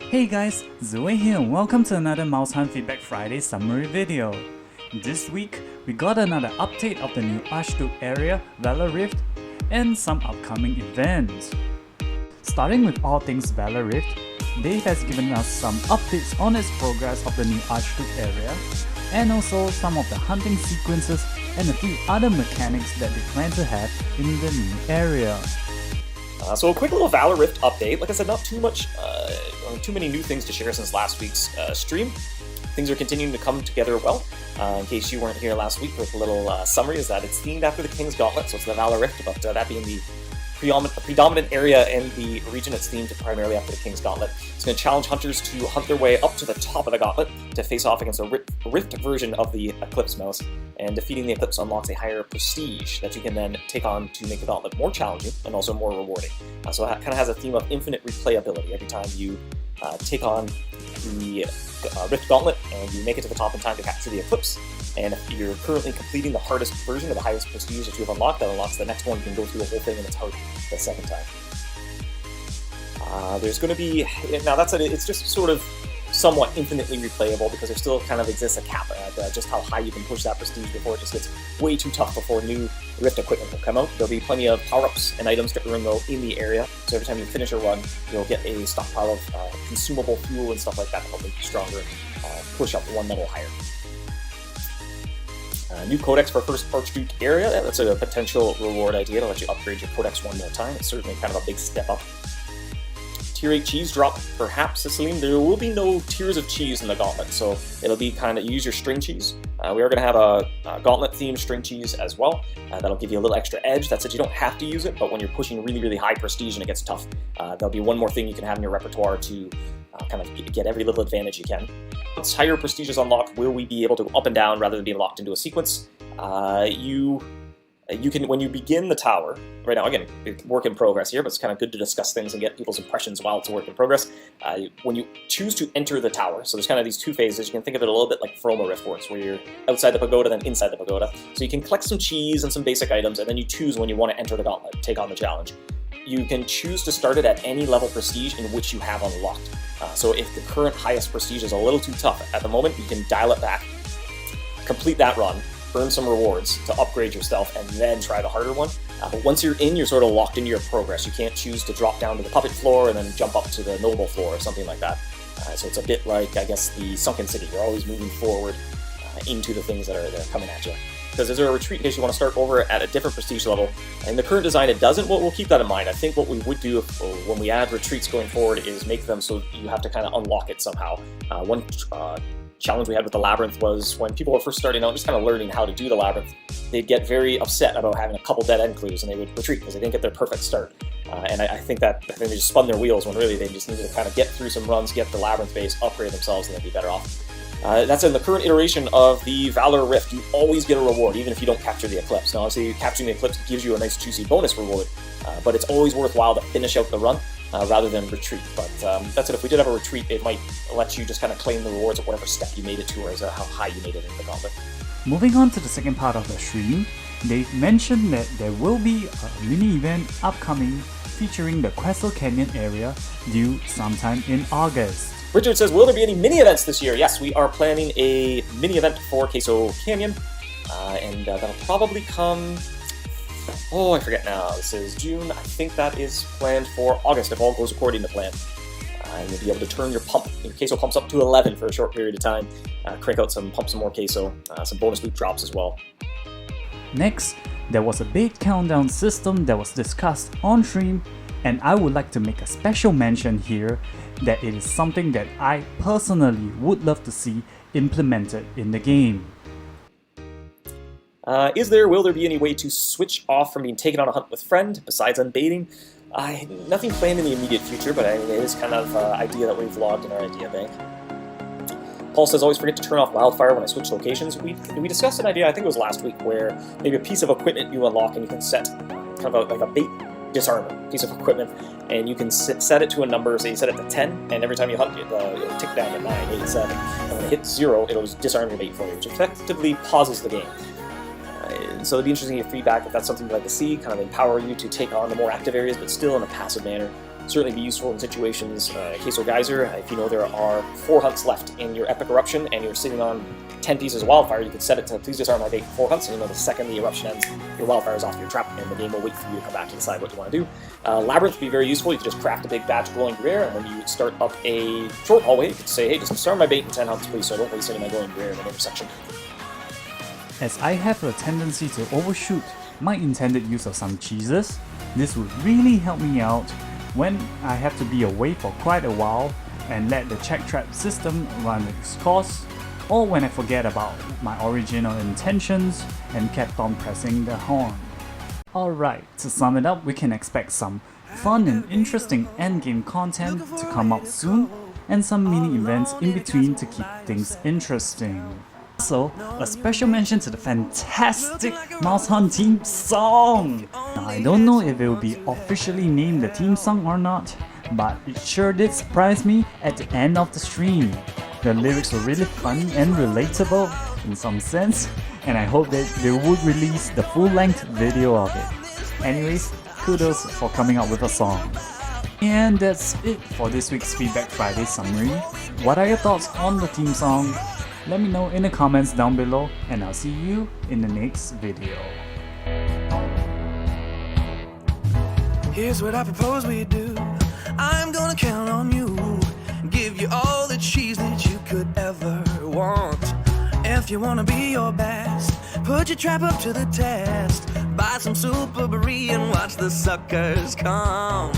Hey guys, Zoe here and welcome to another Mousehunt Feedback Friday summary video. This week, we got another update of the new Archduke area, Valor Rift, and some upcoming events. Starting with all things Valor Rift, Dave has given us some updates on its progress of the new Archduke area, and also some of the hunting sequences and a few other mechanics that they plan to have in the new area. So a quick little Valor Rift update. Like I said, not too many new things to share since last week's stream. Things are continuing to come together well. In case you weren't here last week, with a little summary, is that it's themed after the King's Gauntlet, so it's the Valor Rift, but that being the predominant area in the region, it's themed primarily after the King's Gauntlet. It's going to challenge hunters to hunt their way up to the top of the gauntlet to face off against a Rift version of the Eclipse Mouse, and defeating the Eclipse unlocks a higher prestige that you can then take on to make the gauntlet more challenging and also more rewarding. So it kind of has a theme of infinite replayability. Every time you take on the Rift Gauntlet and you make it to the top in time to capture the Eclipse, and if you're currently completing the hardest version of the highest prestige that you have unlocked, that unlocks the next one. You can go through the whole thing and it's hard the second time. There's going to be, now it's just sort of somewhat infinitely replayable because there still kind of exists a cap at just how high you can push that prestige before it just gets way too tough before new Rift equipment will come out. There'll be plenty of power-ups and items to earn though in the area, so every time you finish a run, you'll get a stockpile of consumable fuel and stuff like that to help make you stronger and push up one level higher. New Codex for first Archduke area, that's a potential reward idea to let you upgrade your Codex one more time. It's certainly kind of a big step up. Tier 8 cheese drop, perhaps, Salim. There will be no tiers of cheese in the gauntlet, so it'll be kind of use your string cheese. We are going to have a gauntlet-themed string cheese as well. That'll give you a little extra edge. That's it, you don't have to use it, but when you're pushing really, really high prestige and it gets tough, there'll be one more thing you can have in your repertoire to kind of get every little advantage you can. Once higher prestige is unlocked, will we be able to go up and down rather than being locked into a sequence? You can, when you begin the tower, right now, again, work in progress here, but it's kind of good to discuss things and get people's impressions while it's a work in progress. When you choose to enter the tower, so there's kind of these two phases, you can think of it a little bit like Froma Rift works, where you're outside the pagoda, then inside the pagoda. So you can collect some cheese and some basic items, and then you choose when you want to enter the gauntlet, take on the challenge. You can choose to start it at any level prestige in which you have unlocked. So if the current highest prestige is a little too tough at the moment, you can dial it back, complete that run, earn some rewards to upgrade yourself, and then try the harder one. But once you're in, you're sort of locked into your progress. You can't choose to drop down to the puppet floor and then jump up to the noble floor or something like that. So it's a bit like, I guess, the Sunken City. You're always moving forward into the things that are coming at you. Because is there a retreat in case you want to start over at a different prestige level? In the current design, it doesn't. We'll keep that in mind. I think what we would do when we add retreats going forward is make them so you have to kind of unlock it somehow. One challenge we had with the Labyrinth was when people were first starting out, just kind of learning how to do the Labyrinth, they'd get very upset about having a couple dead end clues and they would retreat because they didn't get their perfect start. And I think they just spun their wheels when really they just needed to kind of get through some runs, get the Labyrinth base, upgrade themselves, and they'd be better off. That's in the current iteration of the Valor Rift. You always get a reward, even if you don't capture the Eclipse. Now, obviously, capturing the Eclipse gives you a nice juicy bonus reward, but it's always worthwhile to finish out the run rather than retreat. But that's it. If we did have a retreat, it might let you just kind of claim the rewards of whatever step you made it to, or how high you made it in the gauntlet. Moving on to the second part of the stream, they've mentioned that there will be a mini event upcoming featuring the Questle Canyon area due sometime in August. Richard says, will there be any mini events this year? Yes, we are planning a mini event for Queso Canyon, and that'll probably come, oh, I forget now, this is June. I think that is planned for August if all goes according to plan. And you'll be able to turn your queso pumps up to 11 for a short period of time, crank out pump some more queso, some bonus loot drops as well. Next, there was a big countdown system that was discussed on stream, and I would like to make a special mention here that it is something that I personally would love to see implemented in the game. Will there be any way to switch off from being taken on a hunt with friend besides unbaiting? Nothing planned in the immediate future, but it is kind of an idea that we've logged in our idea bank. Paul says, always forget to turn off wildfire when I switch locations. We discussed an idea, I think it was last week, where maybe a piece of equipment you unlock and you can set kind of like a bait disarmer piece of equipment, and you can set it to a number, say you set it to 10, and every time you hunt, it'll tick down to 9, 8, 7, and when it hits 0, it'll just disarm your bait for you, which effectively pauses the game. So it'd be interesting to get feedback if that's something you'd like to see, kind of empower you to take on the more active areas, but still in a passive manner. Certainly be useful in situations, Queso Geyser, if you know there are 4 hunts left in your epic eruption and you're sitting on 10 pieces of wildfire, you could set it to please disarm my bait 4 hunts, and you know the second the eruption ends, your wildfire is off your trap, and the game will wait for you to come back to decide what you want to do. Labyrinth would be very useful. You could just craft a big batch of glowing air, and when you start up a short hallway, you could say, hey, just disarm my bait in 10 hunts, please, so I don't waste any of my glowing air in an intersection. As I have a tendency to overshoot my intended use of some cheeses, this would really help me out when I have to be away for quite a while and let the check trap system run its course, or when I forget about my original intentions and kept on pressing the horn. Alright, to sum it up, we can expect some fun and interesting endgame content to come out soon, and some mini events in between to keep things interesting. Also, a special mention to the fantastic Mousehunt theme song! Now, I don't know if it will be officially named the theme song or not, but it sure did surprise me at the end of the stream. The lyrics were really fun and relatable in some sense, and I hope that they would release the full-length video of it. Anyways, kudos for coming up with a song. And that's it for this week's Feedback Friday summary. What are your thoughts on the theme song? Let me know in the comments down below, and I'll see you in the next video. Here's what I propose we do. I'm gonna count on you, give you all the cheese that you could ever want. If you wanna be your best, put your trap up to the test. Buy some super brie and watch the suckers come.